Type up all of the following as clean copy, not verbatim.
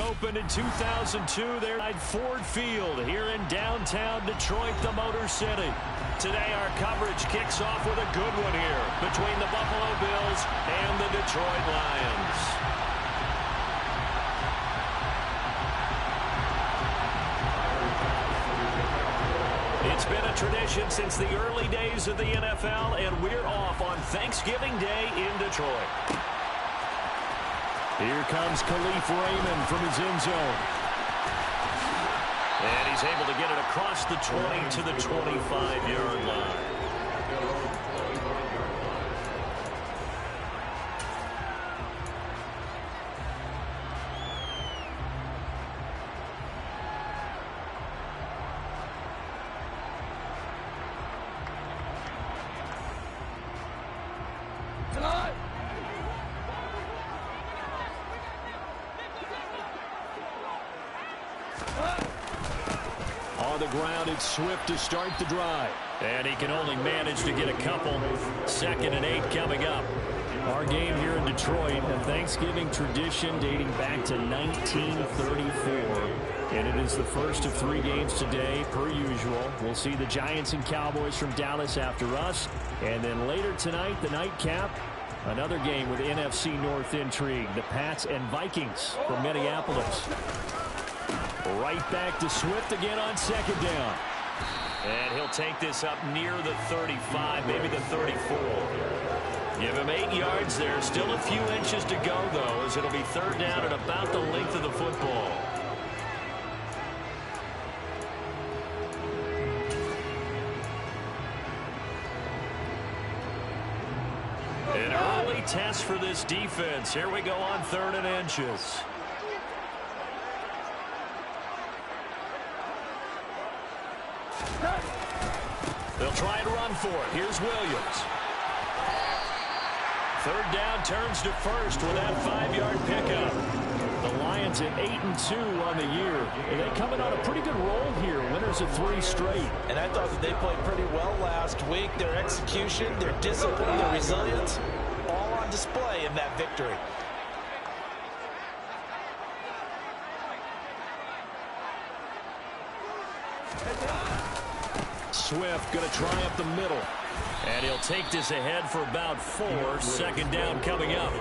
opened in 2002 there at Ford Field here in downtown Detroit, the Motor City. Today our coverage kicks off with a good one here between the Buffalo Bills and the Detroit Lions. It's been a tradition since the early days of the NFL, and we're off on Thanksgiving Day in Detroit. Here comes Khalif Raymond from his end zone. And he's able to get it across the 20 to the 25-yard line. On the ground, it's Swift to start the drive. And he can only manage to get a couple. 2nd and 8 coming up. Our game here in Detroit, a Thanksgiving tradition dating back to 1934. And it is the first of 3 games today, per usual. We'll see the Giants and Cowboys from Dallas after us. And then later tonight, the nightcap, another game with NFC North intrigue. The Pats and Vikings from Minneapolis. Right back to Swift again on 2nd down. And he'll take this up near the 35, maybe the 34. Give him 8 yards there. Still a few inches to go, though, as it'll be 3rd down at about the length of the football. An early test for this defense. Here we go on 3rd and inches. They'll try and run for it. Here's Williams. 3rd down, turns to first with that 5-yard pickup. The Lions at 8-2 on the year. And they coming on a pretty good roll here. Winners of 3 straight. And I thought that they played pretty well last week. Their execution, their discipline, their resilience, all on display in that victory. Swift going to try up the middle. And he'll take this ahead for about 4. 2nd down coming up.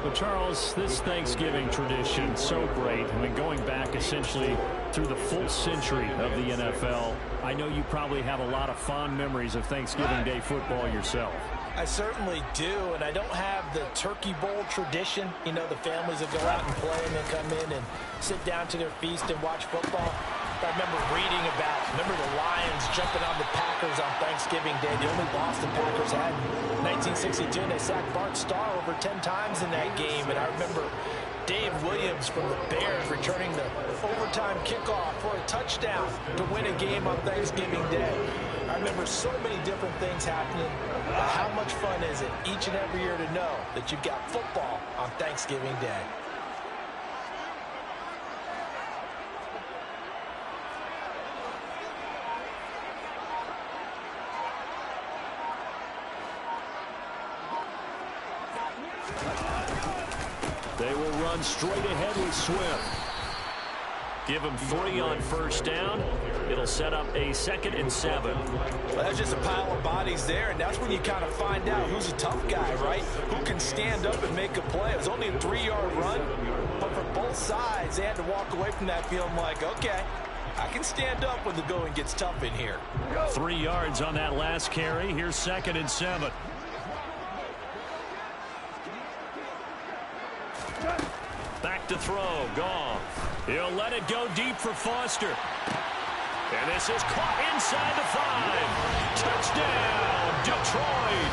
But, Charles, this Thanksgiving tradition, so great. I mean, going back essentially through the full century of the NFL, I know you probably have a lot of fond memories of Thanksgiving Day football yourself. I certainly do, and I don't have the Turkey Bowl tradition. You know, the families that go out and play and then come in and sit down to their feast and watch football. I remember reading remember the Lions jumping on the Packers on Thanksgiving Day. The only loss the Packers had in 1962, and they sacked Bart Starr over 10 times in that game. And I remember Dave Williams from the Bears returning the overtime kickoff for a touchdown to win a game on Thanksgiving Day. I remember so many different things happening. But how much fun is it each and every year to know that you've got football on Thanksgiving Day? They will run straight ahead with Swift. Give him 3 on 1st down. It'll set up a 2nd and 7. Well, that's just a pile of bodies there, and that's when you kind of find out who's a tough guy, right? Who can stand up and make a play. It was only a 3-yard run, but for both sides, they had to walk away from that feeling like, okay, I can stand up when the going gets tough in here. 3 yards on that last carry. Here's 2nd and 7. Back to throw. Goff. He'll let it go deep for Foster. And this is caught inside the 5. Touchdown, Detroit.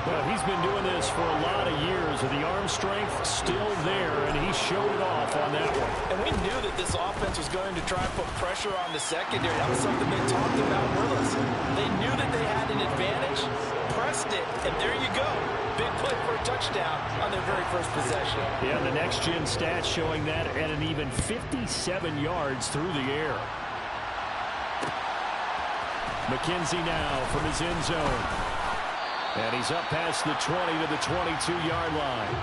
Well, he's been doing this for a lot of years, and the arm strength still there, and he showed it off on that one. And we knew that this offense was going to try and put pressure on the secondary. That was something they talked about with us. They knew that they had an advantage, pressed it, and there you go. Big play for a touchdown on their very first possession. Yeah, the next-gen stats showing that at an even 57 yards through the air. McKenzie now from his end zone. And he's up past the 20 to the 22-yard line.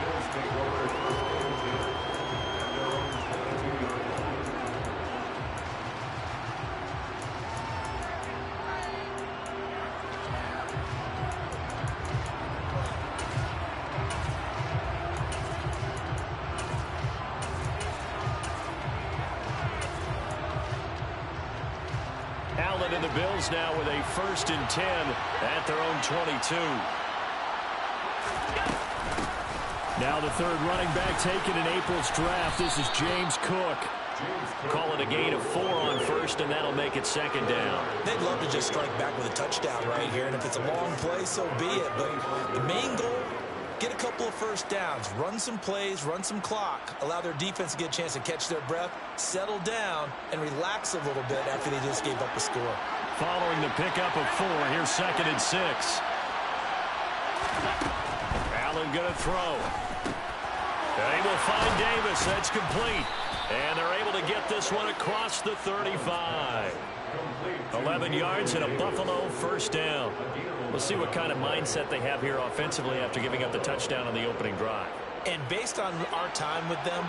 And the Bills now with a 1st and 10 at their own 22. Now the third running back taken in April's draft. This is James Cook. Call it a gain of 4 on 1st, and that'll make it 2nd down. They'd love to just strike back with a touchdown right here, and if it's a long play, so be it. But the main goal, get a couple of 1st downs, run some plays, run some clock, allow their defense to get a chance to catch their breath, settle down, and relax a little bit after they just gave up a score. Following the pickup of 4, here's 2nd and 6. Allen going to throw. They will find Davis. That's complete. And they're able to get this one across the 35. 11 yards and a Buffalo 1st down. We'll see what kind of mindset they have here offensively after giving up the touchdown on the opening drive. And based on our time with them,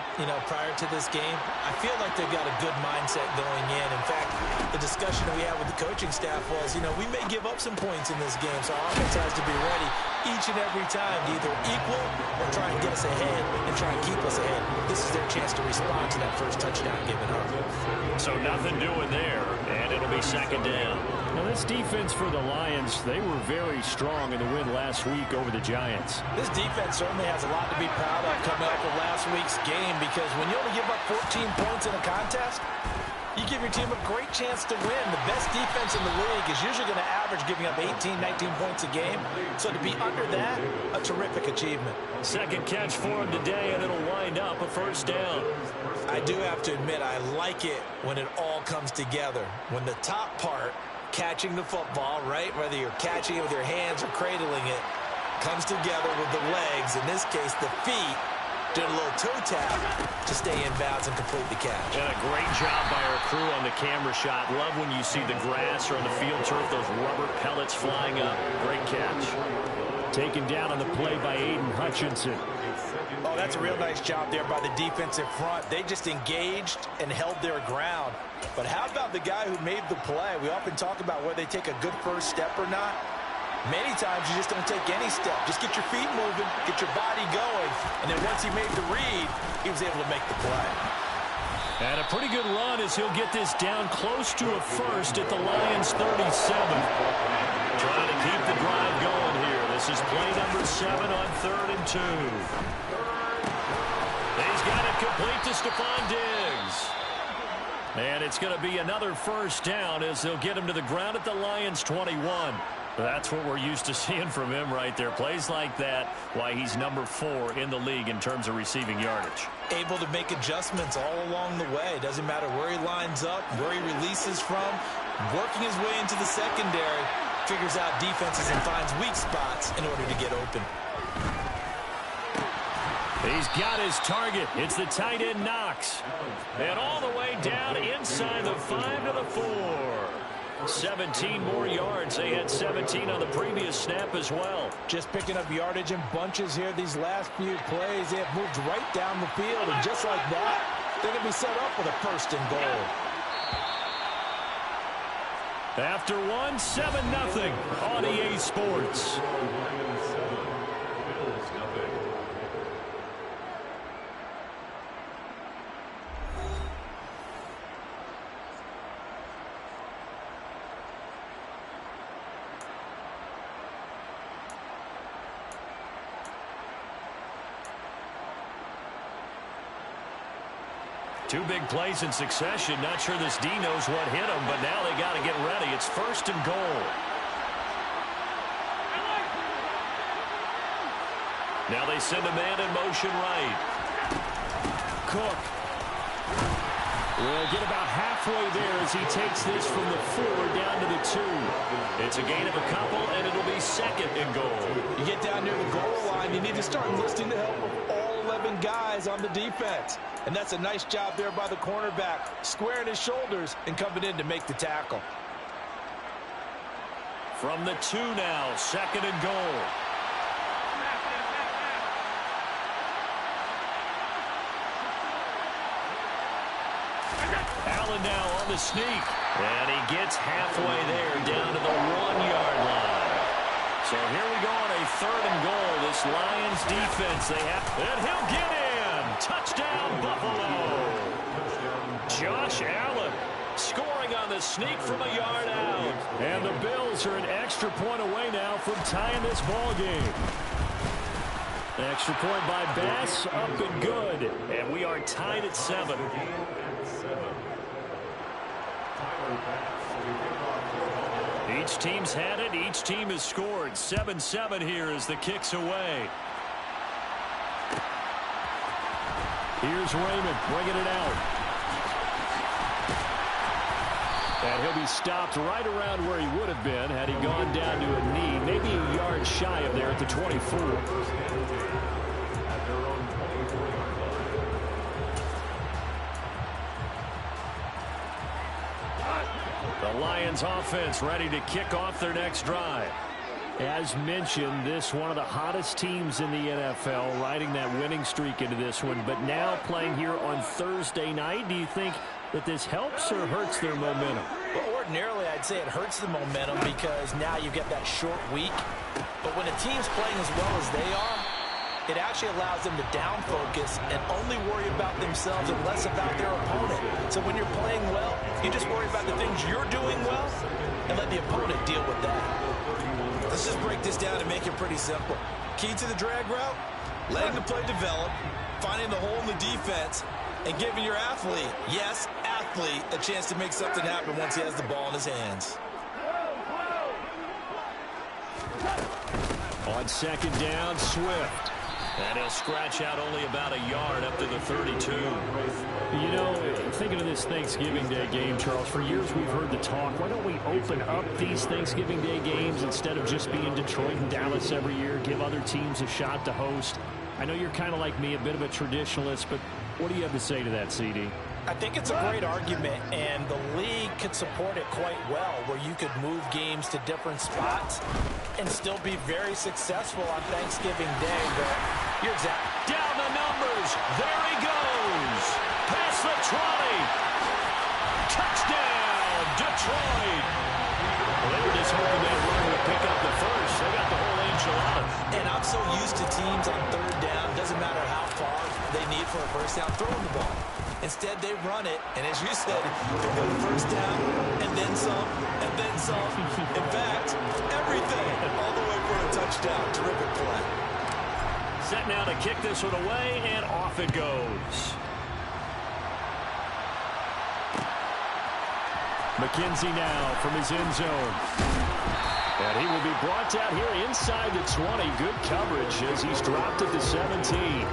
prior to this game, I feel like they've got a good mindset going in. In fact, the discussion we had with the coaching staff was, we may give up some points in this game, so our offense has to be ready each and every time to either equal or try and get us ahead and try and keep us ahead. This is their chance to respond to that first touchdown given up. So nothing doing there, and it'll be 2nd down. Now this defense for the Lions, they were very strong in the win last week over the Giants. This defense certainly has a lot to be proud of coming off of last week's game, because when you only give up 14 points in a contest, you give your team a great chance to win. The best defense in the league is usually going to average giving up 18, 19 points a game. So to be under that, a terrific achievement. 2nd catch for him today, and it'll wind up a 1st down. I do have to admit, I like it when it all comes together. When the top part, catching the football, right, whether you're catching it with your hands or cradling it, comes together with the legs, in this case the feet, did a little toe tap to stay in bounds and complete the catch. And a great job by our crew on the camera shot. Love when you see the grass or on the field turf, those rubber pellets flying up. Great catch. Taken down on the play by Aiden Hutchinson. Oh, that's a real nice job there by the defensive front. They just engaged and held their ground. But how about the guy who made the play? We often talk about whether they take a good first step or not. Many times you just don't take any step. Just get your feet moving, get your body going, and then once he made the read, he was able to make the play. And a pretty good run as he'll get this down close to a 1st at the Lions 37. Trying to keep the drive going here. This is play number 7 on 3rd and 2. He's got it complete to Stephon Diggs. And it's going to be another 1st down as they'll get him to the ground at the Lions 21. That's what we're used to seeing from him right there. Plays like that, why he's number 4 in the league in terms of receiving yardage. Able to make adjustments all along the way. Doesn't matter where he lines up, where he releases from. Working his way into the secondary, figures out defenses and finds weak spots in order to get open. He's got his target. It's the tight end Knox. And all the way down inside the 5 to the 4. 17 more yards. They had 17 on the previous snap as well. Just picking up yardage in bunches here these last few plays. They have moved right down the field, and just like that, they're going to be set up with a 1st and goal. After 1, 7-0 on EA Sports. Two big plays in succession. Not sure this D knows what hit him, but now they got to get ready. It's 1st and goal. Now they send a man in motion right. Cook will get about halfway there as he takes this from the 4 down to the 2. It's a gain of a couple, and it'll be 2nd and goal. You get down near the goal line, you need to start enlisting the help of all 11 guys on the defense. And that's a nice job there by the cornerback, squaring his shoulders and coming in to make the tackle. From the 2 now, 2nd and goal. Allen now on the sneak. And he gets halfway there down to the 1-yard line. So here we go on a 3rd and goal. This Lions defense, and he'll get in. Touchdown, Buffalo. Josh Allen Scoring on the sneak from a yard out. And the Bills are an extra point away now from tying this ball game. Extra point by Bass, up and good. And we are tied at 7. Each team's had it. Each team has scored. 7-7 here as the kick's away. Here's Raymond bringing it out. And he'll be stopped right around where he would have been had he gone down to a knee, maybe a yard shy of there at the 24. The Lions offense ready to kick off their next drive. As mentioned, this one of the hottest teams in the NFL, riding that winning streak into this one, but now playing here on Thursday night. Do you think that this helps or hurts their momentum? Well, ordinarily, I'd say it hurts the momentum because now you get that short week. But when a team's playing as well as they are, it actually allows them to down focus and only worry about themselves and less about their opponent. So when you're playing well, you just worry about the things you're doing well and let the opponent deal with that. Let's just break this down and make it pretty simple. Key to the drag route, letting the play develop, finding the hole in the defense, and giving your athlete, yes, athlete, a chance to make something happen once he has the ball in his hands. On second down, Swift. And he'll scratch out only about a yard up to the 32. You know, thinking of this Thanksgiving Day game, Charles, for years we've heard the talk, why don't we open up these Thanksgiving Day games instead of just being Detroit and Dallas every year, give other teams a shot to host? I know you're kind of like me, a bit of a traditionalist, but what do you have to say to that, CD? I think it's a great argument, and the league could support it quite well, where you could move games to different spots and still be very successful on Thanksgiving Day. But you're exactly down the numbers. There he goes. Past the 20. Touchdown, Detroit. Well, they were just hoping that run would pick up the first. They got the whole enchilada. And I'm so used to teams on third down, doesn't matter how far they need for a first down, throwing the ball. Instead, they run it, and as you said, they go first down, and then some, and then some. In fact, everything, all the way for a touchdown. Terrific play. Set now to kick this one away, and off it goes. McKenzie now from his end zone. And he will be brought down here inside the 20. Good coverage as he's dropped at the 17.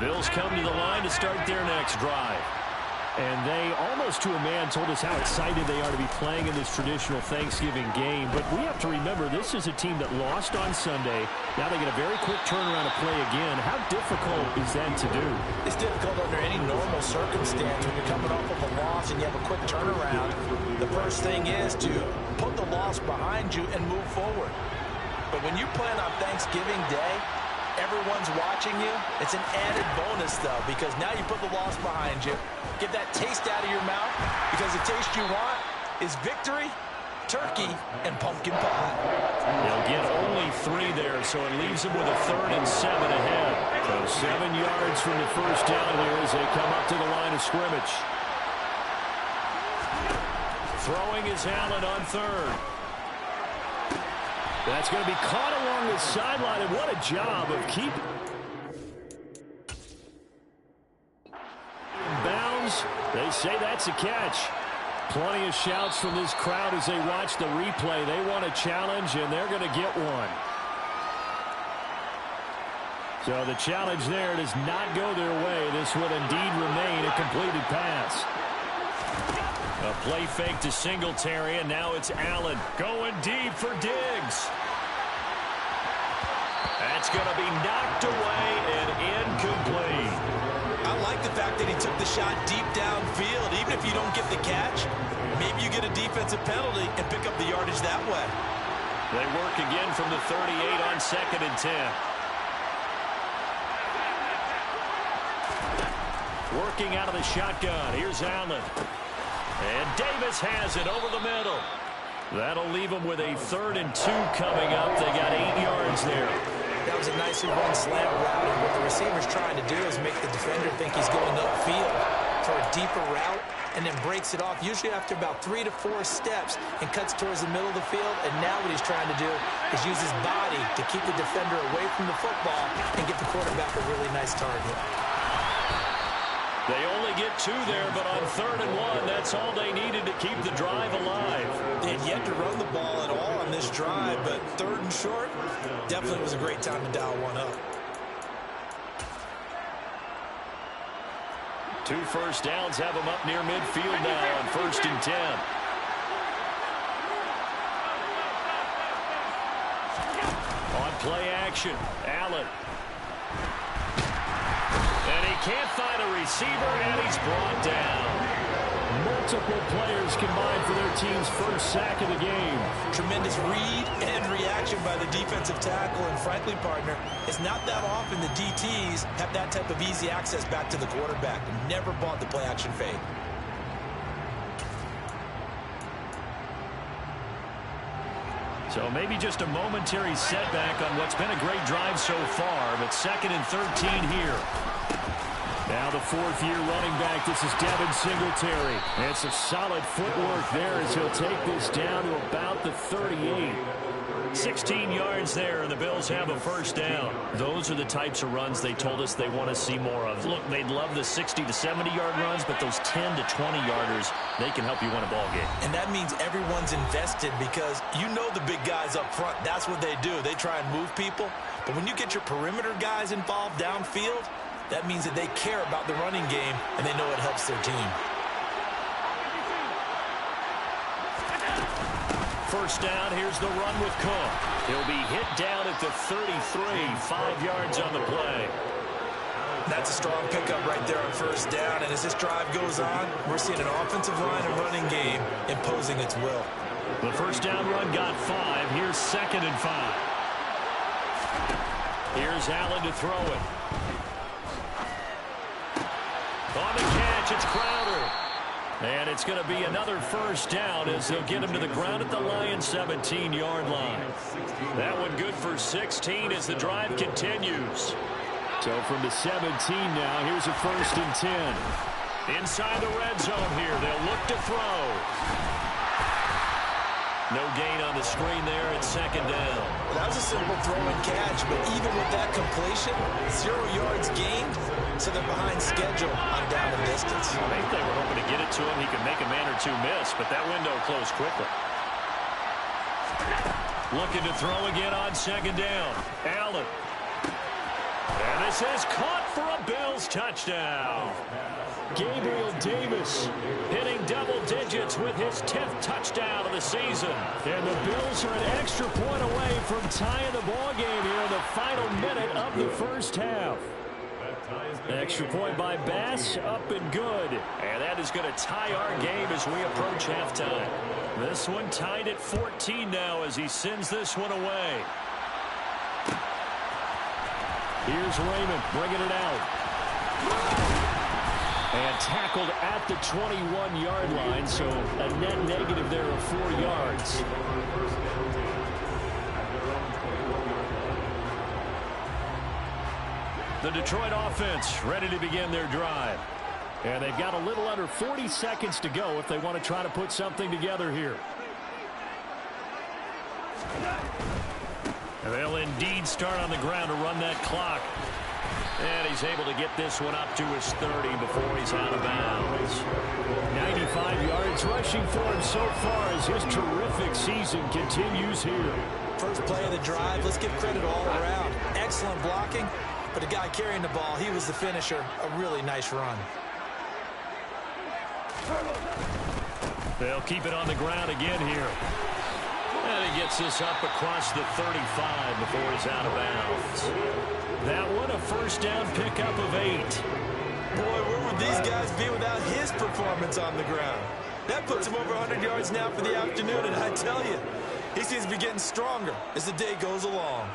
Bills come to the line to start their next drive. And they, almost to a man, told us how excited they are to be playing in this traditional Thanksgiving game. But we have to remember, this is a team that lost on Sunday. Now they get a very quick turnaround to play again. How difficult is that to do? It's difficult under any normal circumstance when you're coming off of a loss and you have a quick turnaround. The first thing is to put the loss behind you and move forward. But when you plan on Thanksgiving Day, everyone's watching you. It's an added bonus, though, because now you put the loss behind you. Get that taste out of your mouth, because the taste you want is victory, turkey, and pumpkin pie. They'll get only 3 there, so it leaves them with a 3rd and 7 ahead. So 7 yards from the first down here as they come up to the line of scrimmage. Throwing is Allen on 3rd. That's going to be caught along the sideline, and what a job of keeping bounds. They say that's a catch. Plenty of shouts from this crowd as they watch the replay. They want a challenge, and they're going to get one. So the challenge there does not go their way. This would indeed remain a completed pass. A play fake to Singletary, and now it's Allen going deep for Diggs. That's going to be knocked away and incomplete. I like the fact that he took the shot deep downfield. Even if you don't get the catch, maybe you get a defensive penalty and pick up the yardage that way. They work again from the 38 on 2nd and 10. Working out of the shotgun. Here's Allen. And Davis has it over the middle. That'll leave them with a 3rd and 2 coming up. They got 8 yards there. That was a nicely run slant route, and what the receiver's trying to do is make the defender think he's going upfield for a deeper route, and then breaks it off, usually after about 3 to 4 steps, and cuts towards the middle of the field. And now what he's trying to do is use his body to keep the defender away from the football and get the quarterback a really nice target. They only get 2 there, but on 3rd and 1, that's all they needed to keep the drive alive. They had yet to run the ball at all on this drive, but 3rd and short definitely was a great time to dial one up. 2 first downs have them up near midfield now on 1st and 10. On play action, Allen. And he can't find a receiver, and he's brought down. Multiple players combined for their team's first sack of the game. Tremendous read and reaction by the defensive tackle, and frankly, partner, it's not that often the DTs have that type of easy access back to the quarterback. Never bought the play action fade. So maybe just a momentary setback on what's been a great drive so far, but 2nd and 13 here. Now the 4th-year running back, this is Devin Singletary. And it's a solid footwork there as he'll take this down to about the 38. 16 yards there, and the Bills have a first down. Those are the types of runs they told us they want to see more of. Look, they'd love the 60 to 70-yard runs, but those 10 to 20-yarders, they can help you win a ball game. And that means everyone's invested, because you know the big guys up front, that's what they do. They try and move people. But when you get your perimeter guys involved downfield, that means that they care about the running game, and they know it helps their team. First down, here's the run with Cook. He'll be hit down at the 33, 5 yards on the play. That's a strong pickup right there on first down, and as this drive goes on, we're seeing an offensive line and running game imposing its will. The first down run got 5. Here's 2nd and 5. Here's Allen to throw it. On the catch, it's Crowder. And it's going to be another first down as they'll get him to the ground at the Lions' 17-yard line. That one good for 16 as the drive continues. So from the 17 now, here's a 1st and 10. Inside the red zone here, they'll look to throw. No gain on the screen there at 2nd down. That was a simple throw and catch, but even with that completion, 0 yards gained, so they're behind schedule on down and distance. I think they were hoping to get it to him. He could make a man or two miss, but that window closed quickly. Looking to throw again on 2nd down. Allen. And this is caught for a Bills touchdown. Gabriel Davis hitting double digits with his 10th touchdown of the season. And the Bills are an extra point away from tying the ball game here in the final minute of the first half. Extra point by Bass, up and good. And that is going to tie our game as we approach halftime. This one tied at 14 now as he sends this one away. Here's Raymond bringing it out. And tackled at the 21-yard line, so a net negative there of 4 yards. The Detroit offense ready to begin their drive. And they've got a little under 40 seconds to go if they want to try to put something together here. And they'll indeed start on the ground to run that clock. And he's able to get this one up to his 30 before he's out of bounds. 95 yards rushing for him so far as his terrific season continues here. First play of the drive, let's give credit all around. Excellent blocking, but the guy carrying the ball, he was the finisher. A really nice run. They'll keep it on the ground again here. And he gets this up across the 35 before he's out of bounds. That one, a first down pickup of 8. Boy, where would these guys be without his performance on the ground? That puts him over 100 yards now for the afternoon, and I tell you, he seems to be getting stronger as the day goes along.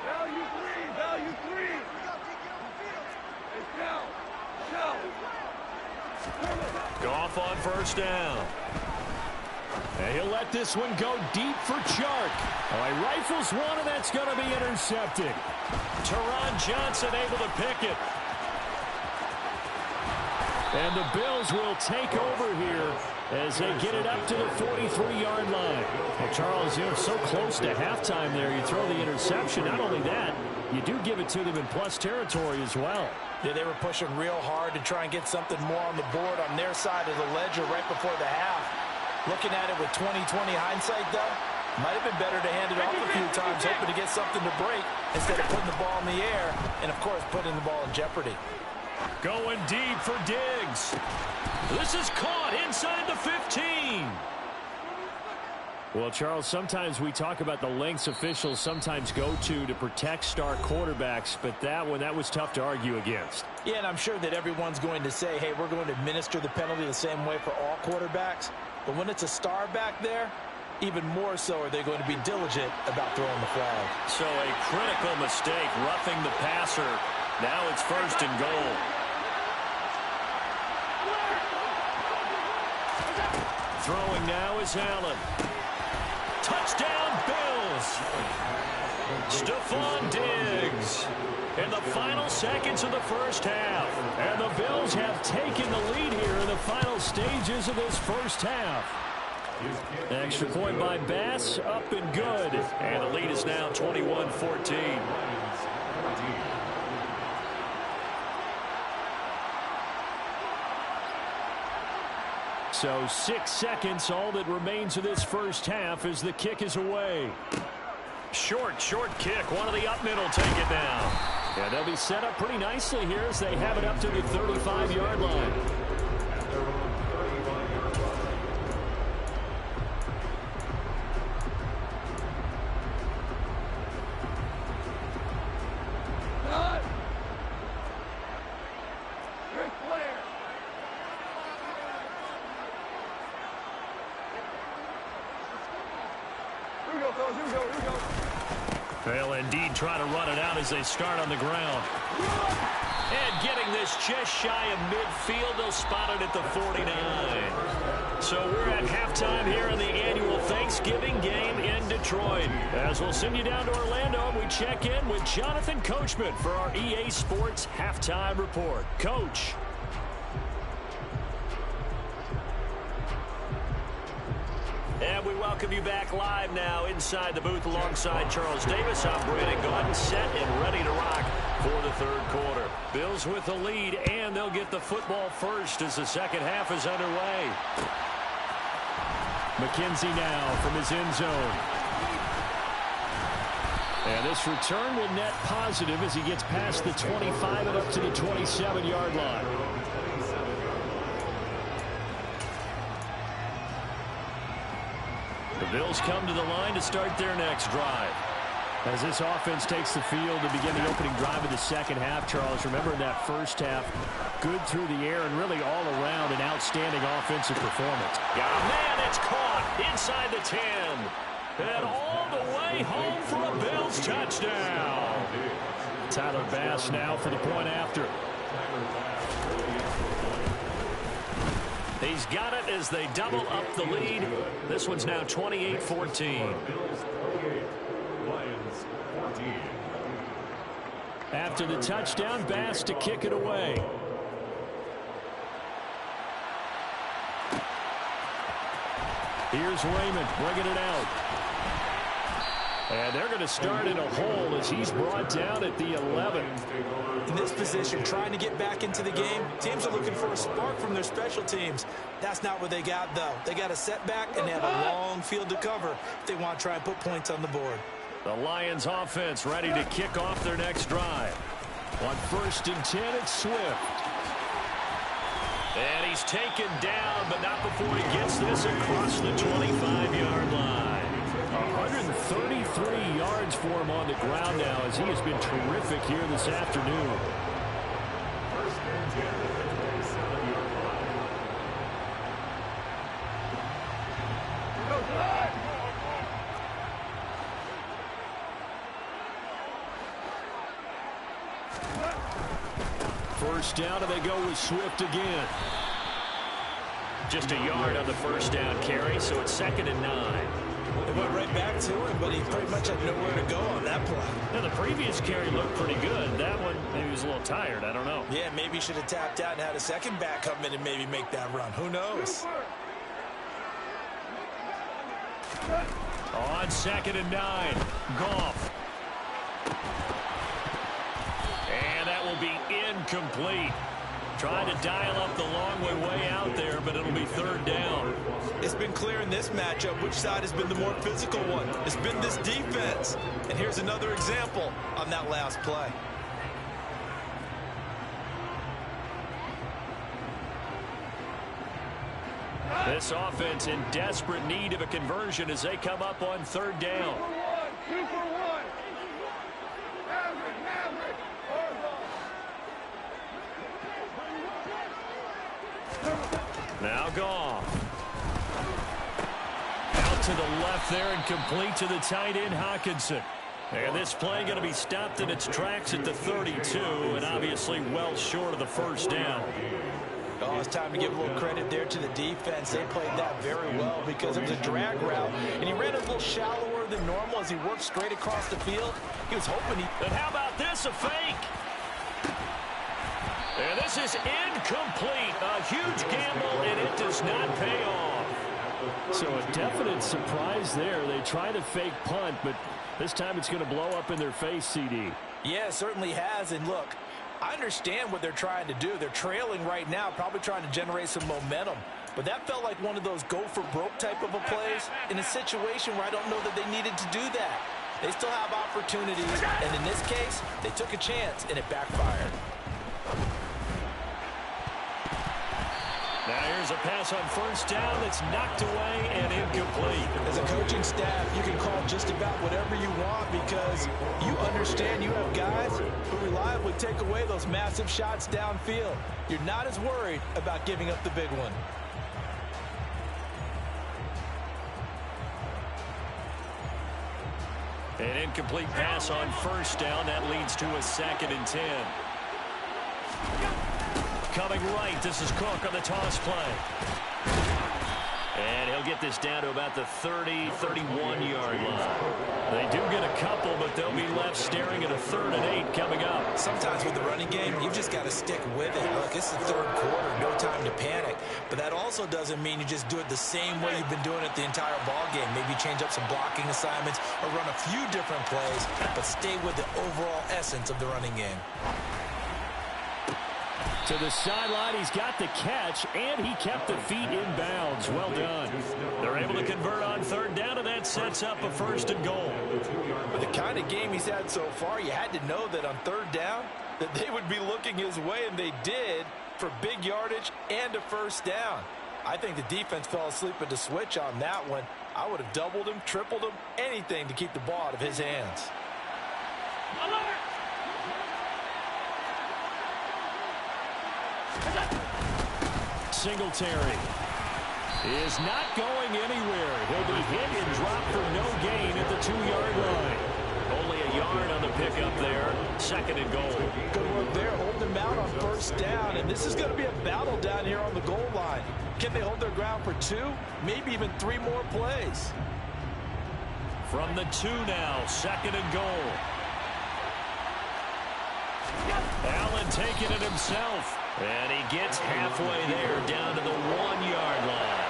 Value three, value three. Hey, shout. Goff on first down. And he'll let this one go deep for Chark. Oh, he rifles one, and that's going to be intercepted. Teron Johnson able to pick it. And the Bills will take over here as they get it up to the 43-yard line. Well, Charles, you're so close to halftime there. You throw the interception. Not only that, you do give it to them in plus territory as well. Yeah, they were pushing real hard to try and get something more on the board on their side of the ledger right before the half. Looking at it with 20/20 hindsight, though, might have been better to hand it off a few times, hoping to get something to break instead of putting the ball in the air and, of course, putting the ball in jeopardy. Going deep for Diggs. This is caught inside the 15. Well, Charles, sometimes we talk about the lengths officials sometimes go to protect star quarterbacks, but that was tough to argue against. Yeah, and I'm sure that everyone's going to say, hey, we're going to administer the penalty the same way for all quarterbacks. But when it's a star back there, even more so are they going to be diligent about throwing the flag. So a critical mistake, roughing the passer. Now it's first and goal. Throwing now is Allen. Touchdown, Bills. Stephon Diggs. In the final seconds of the first half. And the Bills have taken the lead here in the final stages of this first half. Extra point by Bass, up and good. And the lead is now 21-14. So 6 seconds, all that remains of this first half as the kick is away. Short kick. One of the up mid will take it down. Yeah, they'll be set up pretty nicely here as they have it up to the 35-yard line. They'll indeed try to run it out as they start on the ground. And getting this just shy of midfield, they'll spot it at the 49. So we're at halftime here in the annual Thanksgiving game in Detroit. As we'll send you down to Orlando, and we check in with Jonathan Coachman for our EA Sports Halftime Report. Coach. And we welcome you back live now inside the booth alongside Charles Davis. I'm Brandon Gaudin, set and ready to rock for the third quarter. Bills with the lead, and they'll get the football first as the second half is underway. McKenzie now from his end zone. And this return will net positive as he gets past the 25 and up to the 27-yard line. The Bills come to the line to start their next drive. As this offense takes the field to begin the opening drive of the second half, Charles, remember in that first half, good through the air and really all around an outstanding offensive performance. Yeah, man, it's caught inside the 10. And all the way home for a Bills touchdown. Tyler Bass now for the point after. He's got it as they double up the lead. This one's now 28-14. After the touchdown, Bass to kick it away. Here's Raymond bringing it out. And they're going to start in a hole as he's brought down at the 11. In this position, trying to get back into the game, teams are looking for a spark from their special teams. That's not what they got, though. They got a setback, and they have a long field to cover if they want to try and put points on the board. The Lions offense ready to kick off their next drive. On 1st and 10, it's Swift. And he's taken down, but not before he gets this across the 25-yard line. 133 yards for him on the ground now as he has been terrific here this afternoon. First down, and they go with Swift again. just a yard on the first down carry, so it's 2nd and 9. They went right back to him, but he pretty much had nowhere to go on that play. Now, the previous carry looked pretty good. That one, maybe he was a little tired. I don't know. Yeah, maybe he should have tapped out and had a second back come in and maybe make that run. Who knows? On 2nd and 9, Goff. And that will be incomplete. Trying to dial up the long way out there, but it'll be 3rd down. It's been clear in this matchup which side has been the more physical one. It's been this defense. And here's another example on that last play. This offense in desperate need of a conversion as they come up on 3rd down. 2 for 1. Maverick. Now Goff. Out to the left there and complete to the tight end, Hockenson. And this play going to be stopped in its tracks at the 32, and obviously well short of the 1st down. Oh, it's time to give a little credit there to the defense. They played that very well because it was a drag route, and he ran a little shallower than normal as he worked straight across the field. He was hoping he... And how about this, a fake? And this is incomplete. A huge gamble, and it does not pay off. So a definite surprise there. They try to fake punt, but this time it's going to blow up in their face, CD. Yeah, it certainly has. And look, I understand what they're trying to do. They're trailing right now, probably trying to generate some momentum. But that felt like one of those go-for-broke type of a plays in a situation where I don't know that they needed to do that. They still have opportunities, and in this case, they took a chance, and it backfired. Now here's a pass on 1st down that's knocked away and incomplete. As a coaching staff, you can call just about whatever you want because you understand you have guys who reliably take away those massive shots downfield. You're not as worried about giving up the big one. An incomplete pass on 1st down. That leads to a 2nd and 10. Coming right, this is Cook on the toss play. And he'll get this down to about the 30, 31-yard line. They do get a couple, but they'll be left staring at a 3rd and 8 coming up. Sometimes with the running game, you've just got to stick with it. Look, it's the 3rd quarter, no time to panic. But that also doesn't mean you just do it the same way you've been doing it the entire ball game. Maybe change up some blocking assignments or run a few different plays, but stay with the overall essence of the running game. To the sideline, he's got the catch, and he kept the feet in bounds. Well done. They're able to convert on 3rd down, and that sets up a 1st and goal. With the kind of game he's had so far, you had to know that on 3rd down, that they would be looking his way, and they did, for big yardage and a 1st down. I think the defense fell asleep at the switch on that one. I would have doubled him, tripled him, anything to keep the ball out of his hands. Singletary is not going anywhere. He'll be hit and dropped for no gain at the 2-yard line. Only a yard on the pickup there. 2nd and goal. Good work there. Hold them out on 1st down. And this is going to be a battle down here on the goal line. Can they hold their ground for 2, maybe even 3 more plays? From the 2 now, 2nd and goal. Allen taking it himself. And he gets halfway there down to the 1-yard line.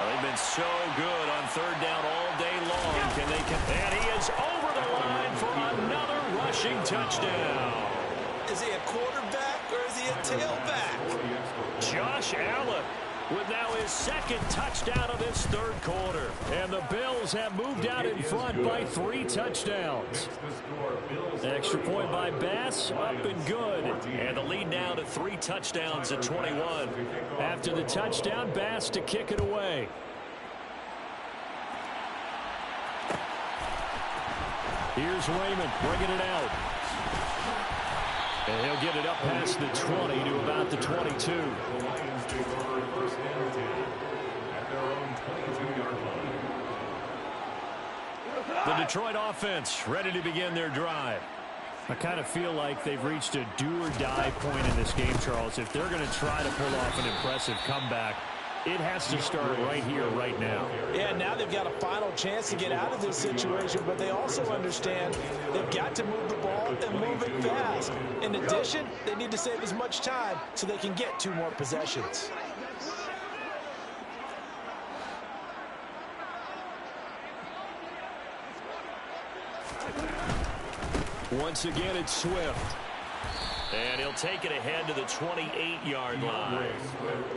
They've been so good on 3rd down all day long. And he is over the line for another rushing touchdown. Is he a quarterback or is he a tailback? Josh Allen with now his 2nd touchdown of this 3rd quarter. And the Bills have moved out in front by 3 touchdowns. Extra point by Bass, up and good. And the lead now to 3 touchdowns at 21. After the touchdown, Bass to kick it away. Here's Raymond bringing it out. And he'll get it up past the 20 to about the 22. The Detroit offense ready to begin their drive. I kind of feel like they've reached a do-or-die point in this game, Charles. If they're going to try to pull off an impressive comeback, It has to start right here, right now. Yeah, now they've got a final chance to get out of this situation, but they also understand they've got to move the ball and move it fast. In addition, they need to save as much time so they can get 2 more possessions. Once again, it's Swift. And he'll take it ahead to the 28-yard line.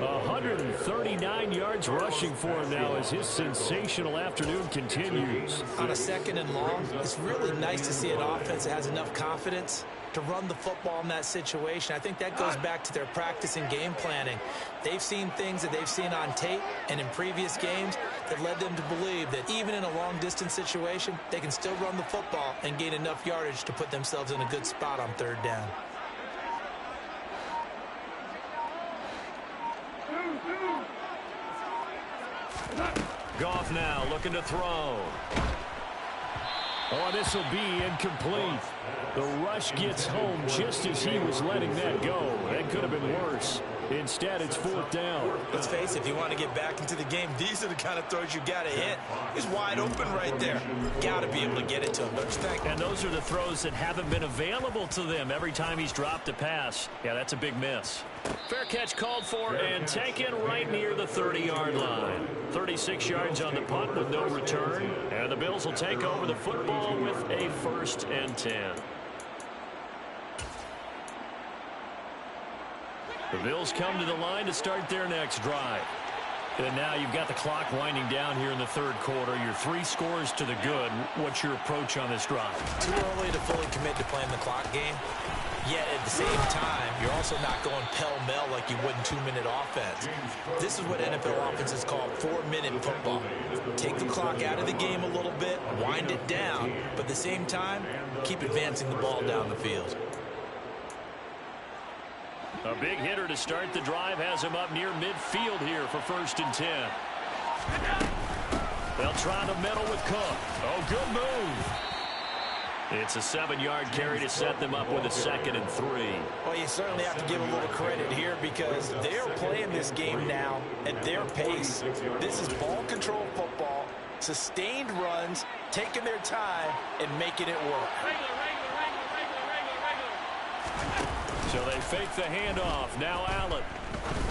139 yards rushing for him now as his sensational afternoon continues. On a 2nd and long, it's really nice to see an offense that has enough confidence to run the football in that situation. I think that goes back to their practice and game planning. They've seen things that they've seen on tape and in previous games that led them to believe that even in a long-distance situation, they can still run the football and gain enough yardage to put themselves in a good spot on 3rd down. Goff now looking to throw. Oh, this will be incomplete. The rush gets home just as he was letting that go. That could have been worse. Instead, it's 4th down. Let's face it, if you want to get back into the game, these are the kind of throws you got to hit. He's wide open right there. Got to be able to get it to him, don't you think? And those are the throws that haven't been available to them every time he's dropped a pass. Yeah, that's a big miss. Fair catch called for and taken right near the 30-yard line. 36 yards on the punt with no return. And the Bills will take over the football with a 1st and 10. The Bills come to the line to start their next drive. And now you've got the clock winding down here in the 3rd quarter. You're 3 scores to the good. What's your approach on this drive? Too early to fully commit to playing the clock game. Yet at the same time, you're also not going pell-mell like you would in 2-minute offense. This is what NFL offenses call 4-minute football. Take the clock out of the game a little bit, wind it down, but at the same time, keep advancing the ball down the field. A big hitter to start the drive has him up near midfield here for 1st and 10. They'll try the middle with Cook. Oh, good move. It's a 7-yard carry to set them up with a 2nd and 3. Well, you certainly have to give a little credit here because they're playing this game now at their pace. This is ball control football, sustained runs, taking their time, and making it work. So they fake the handoff. Now Allen.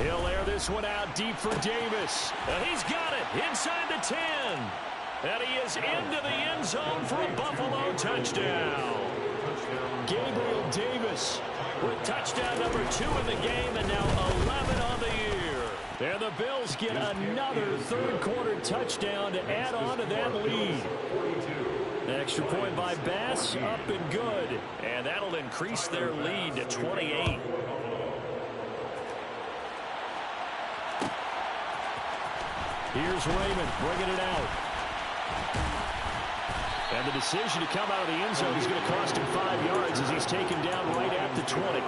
He'll air this one out deep for Davis. And he's got it inside the 10. And he is into the end zone for a Buffalo touchdown. Gabriel Davis with touchdown number 2 in the game and now 11 on the year. And the Bills get another 3rd quarter touchdown to add on to that lead. The extra point by Bass, up and good. And that'll increase their lead to 28. Here's Raymond bringing it out. And the decision to come out of the end zone is going to cost him 5 yards as he's taken down right at the 20.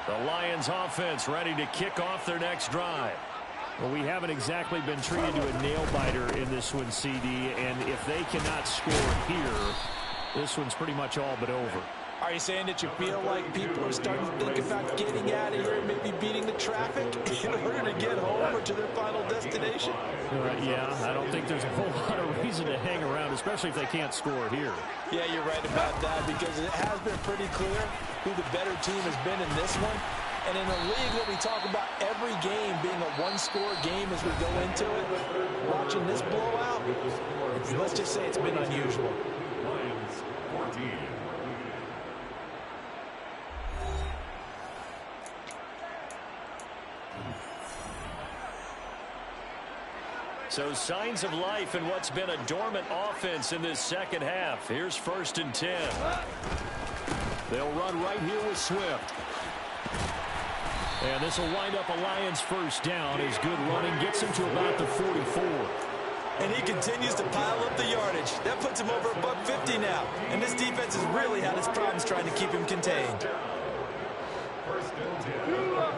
The Lions offense ready to kick off their next drive. Well, we haven't exactly been treated to a nail-biter in this one, CD, and if they cannot score here, this one's pretty much all but over. Are you saying that you feel like people are starting to think about getting out of here and maybe beating the traffic in order to get home or to their final destination? Yeah, I don't think there's a whole lot of reason to hang around, especially if they can't score here. Yeah, you're right about that because it has been pretty clear who the better team has been in this one. And in a league that we talk about every game being a one-score game as we go into it, watching this blowout, let's just say it's been unusual. Lions 14. So signs of life in what's been a dormant offense in this second half. Here's 1st and 10. They'll run right here with Swift. And this will wind up a Lions 1st down. His good running gets him to about the 44. And he continues to pile up the yardage. That puts him over $150 now. And this defense has really had its problems trying to keep him contained. 1st and 10.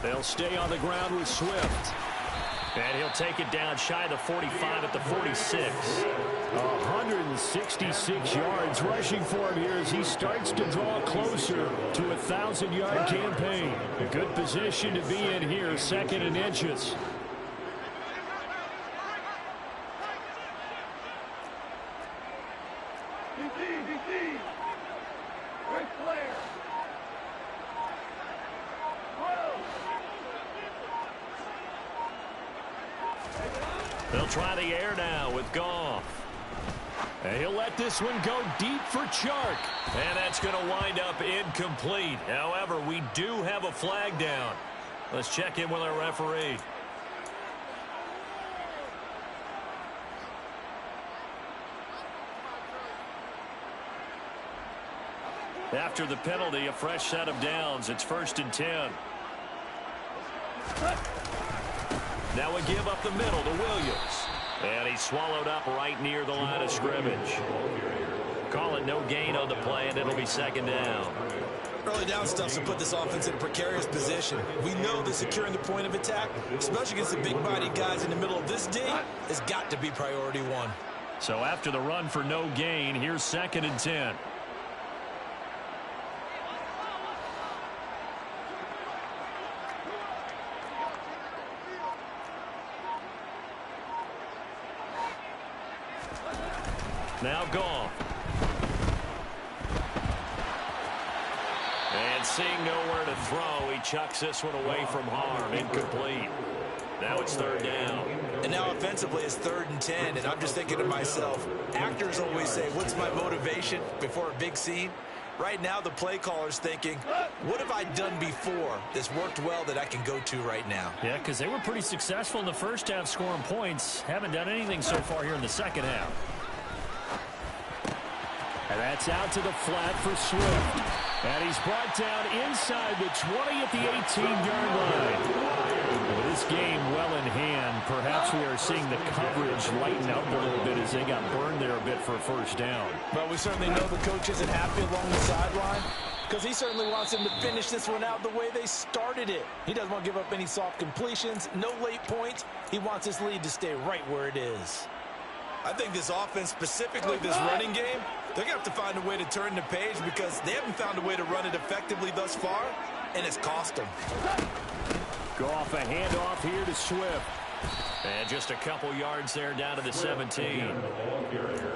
They'll stay on the ground with Swift. And he'll take it down shy of the 45 at the 46. 166 yards rushing for him here as he starts to draw closer to a 1,000-yard campaign. A good position to be in here, second and inches. They'll try the air now with Goff. And he'll let this one go deep for Chark. And that's going to wind up incomplete. However, we do have a flag down. Let's check in with our referee. After the penalty, a fresh set of downs. It's 1st and 10. Now we give up the middle to Williams. And he's swallowed up right near the line of scrimmage. Call it no gain on the play, and it'll be 2nd down. Early down stuff to put this offense in a precarious position. We know that securing the point of attack, especially against the big-bodied guys in the middle of this D, has got to be priority one. So after the run for no gain, here's 2nd and 10. Now Goff. And seeing nowhere to throw, he chucks this one away from harm. Incomplete. Now it's 3rd down. And now offensively it's 3rd and 10, and I'm just thinking to myself, actors always say, what's my motivation before a big scene? Right now the play caller's thinking, what have I done before that's worked well that I can go to right now? Yeah, because they were pretty successful in the first half scoring points. Haven't done anything so far here in the second half. And that's out to the flat for Swift. And he's brought down inside the 20 at the 18-yard line. With this game well in hand, perhaps we are seeing the coverage lighten up a little bit as they got burned there a bit for a 1st down. But we certainly know the coach isn't happy along the sideline because he certainly wants them to finish this one out the way they started it. He doesn't want to give up any soft completions, no late points. He wants his lead to stay right where it is. I think this offense, specifically this running game, they're going to have to find a way to turn the page because they haven't found a way to run it effectively thus far, and it's cost them. Goff a handoff here to Swift. And just a couple yards there down to the 17.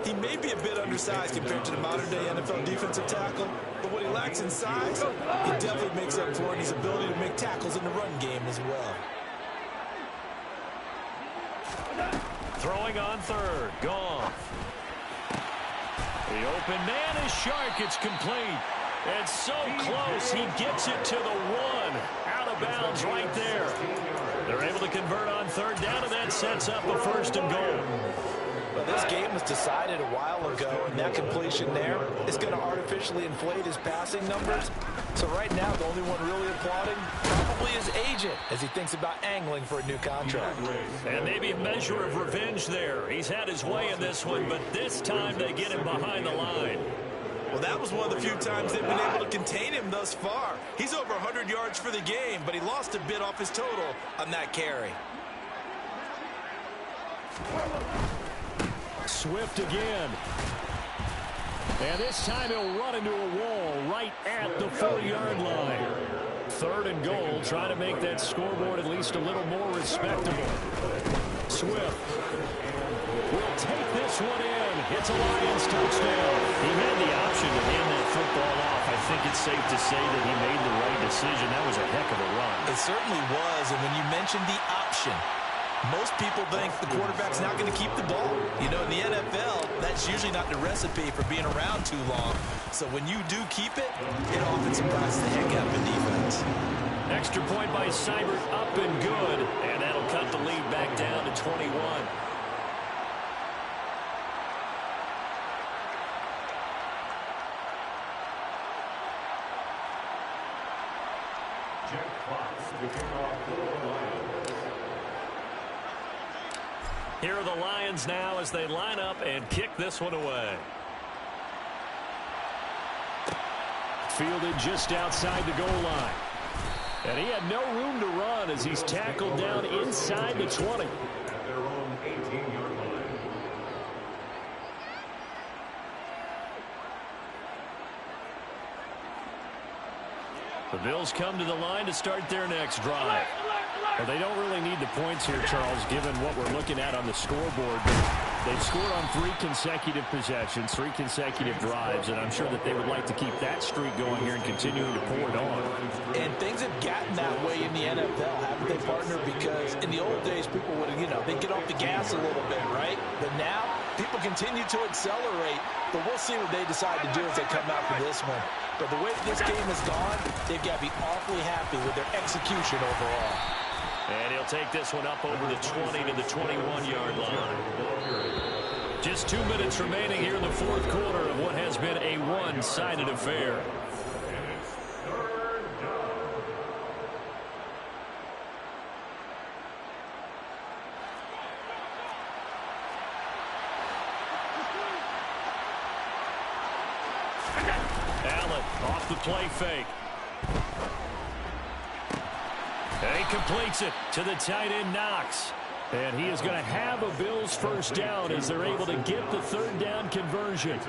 He may be a bit undersized compared to the modern-day NFL defensive tackle, but what he lacks in size, he definitely makes up for in his ability to make tackles in the run game as well. Throwing on 3rd. Goff. The open man is Chark. It's complete. It's so close. He gets it to the 1. Out of bounds right there. They're able to convert on 3rd down, and that sets up a 1st and goal. Well, this game was decided a while ago, and that completion there is going to artificially inflate his passing numbers. So right now, the only one really applauding probably his agent as he thinks about angling for a new contract. And maybe a measure of revenge there. He's had his way in this one, but this time they get him behind the line. Well, that was one of the few times they've been able to contain him thus far. He's over 100 yards for the game, but he lost a bit off his total on that carry. Swift again. And this time he'll run into a wall right at the 4-yard line. 3rd and goal, trying to make that scoreboard at least a little more respectable. Swift will take this one in. It's a Lions touchdown. He had the option to hand that football off. I think it's safe to say that he made the right decision. That was a heck of a run. It certainly was, and when you mentioned the option, most people think the quarterback's not going to keep the ball. You know, in the NFL, that's usually not the recipe for being around too long. So when you do keep it, it often surprises the heck out of the defense. Extra point by Seibert, up and good. And that'll cut the lead back down to 21. Here are the Lions now as they line up and kick this one away. Fielded just outside the goal line. And he had no room to run as he's tackled down inside the 20. At their own 18-yard line. The Bills come to the line to start their next drive. Well, they don't really need the points here, Charles, given what we're looking at on the scoreboard. They've scored on 3 consecutive possessions, 3 consecutive drives, and I'm sure that they would like to keep that streak going here and continuing to pour it on. And things have gotten that way in the NFL, haven't they, partner? Because in the old days, people would, they'd get off the gas a little bit, right? But now, people continue to accelerate. But we'll see what they decide to do as they come out for this one. But the way this game has gone, they've got to be awfully happy with their execution overall. And he'll take this one up over the 20 to the 21-yard line. Just 2 minutes remaining here in the fourth quarter of what has been a one-sided affair. And it's third down. Allen off the play fake. And he completes it to the tight end, Knox. And he is going to have a Bills first down as they're able to get the third down conversion.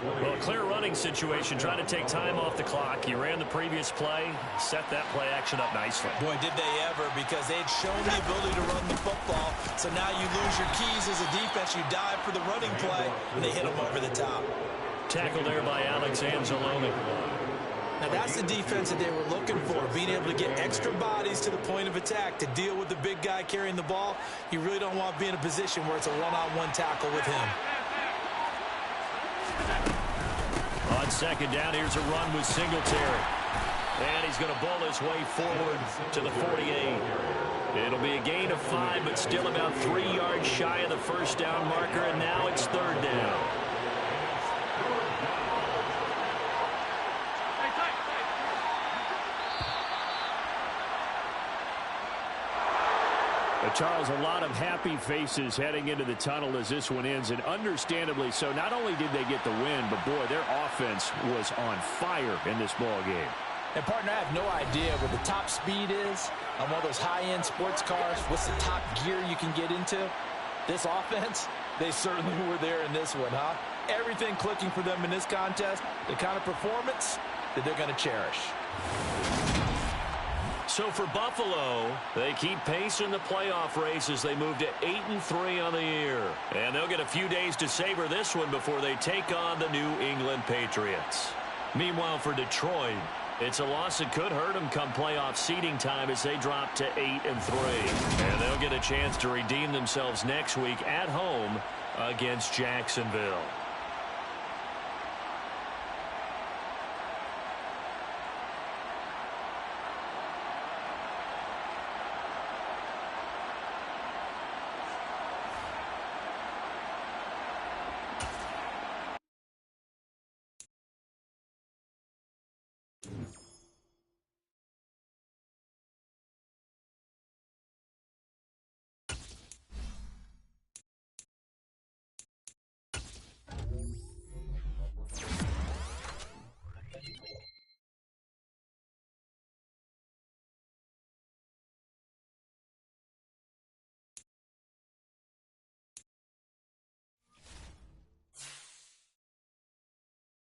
Well, a clear running situation, trying to take time off the clock. He ran the previous play, set that play action up nicely. Boy, did they ever, because they had shown the ability to run the football. So now you lose your keys as a defense. You dive for the running play, and they hit them over the top. Tackled there by Alex Anzalone. Now, that's the defense that they were looking for, being able to get extra bodies to the point of attack to deal with the big guy carrying the ball. You really don't want to be in a position where it's a one-on-one tackle with him. On second down, here's a run with Singletary. And he's going to bowl his way forward to the 48. It'll be a gain of 5, but still about 3 yards shy of the first down marker, and now it's third down. Charles, a lot of happy faces heading into the tunnel as this one ends, and understandably so. Not only did they get the win, but, boy, their offense was on fire in this ball game. And, partner, I have no idea what the top speed is on one of those high-end sports cars. What's the top gear you can get into? This offense, they certainly were there in this one, huh? Everything clicking for them in this contest, the kind of performance that they're going to cherish. So for Buffalo, they keep pace in the playoff race as they move to 8-3 on the year. And they'll get a few days to savor this one before they take on the New England Patriots. Meanwhile, for Detroit, it's a loss that could hurt them come playoff seeding time as they drop to 8-3. And they'll get a chance to redeem themselves next week at home against Jacksonville.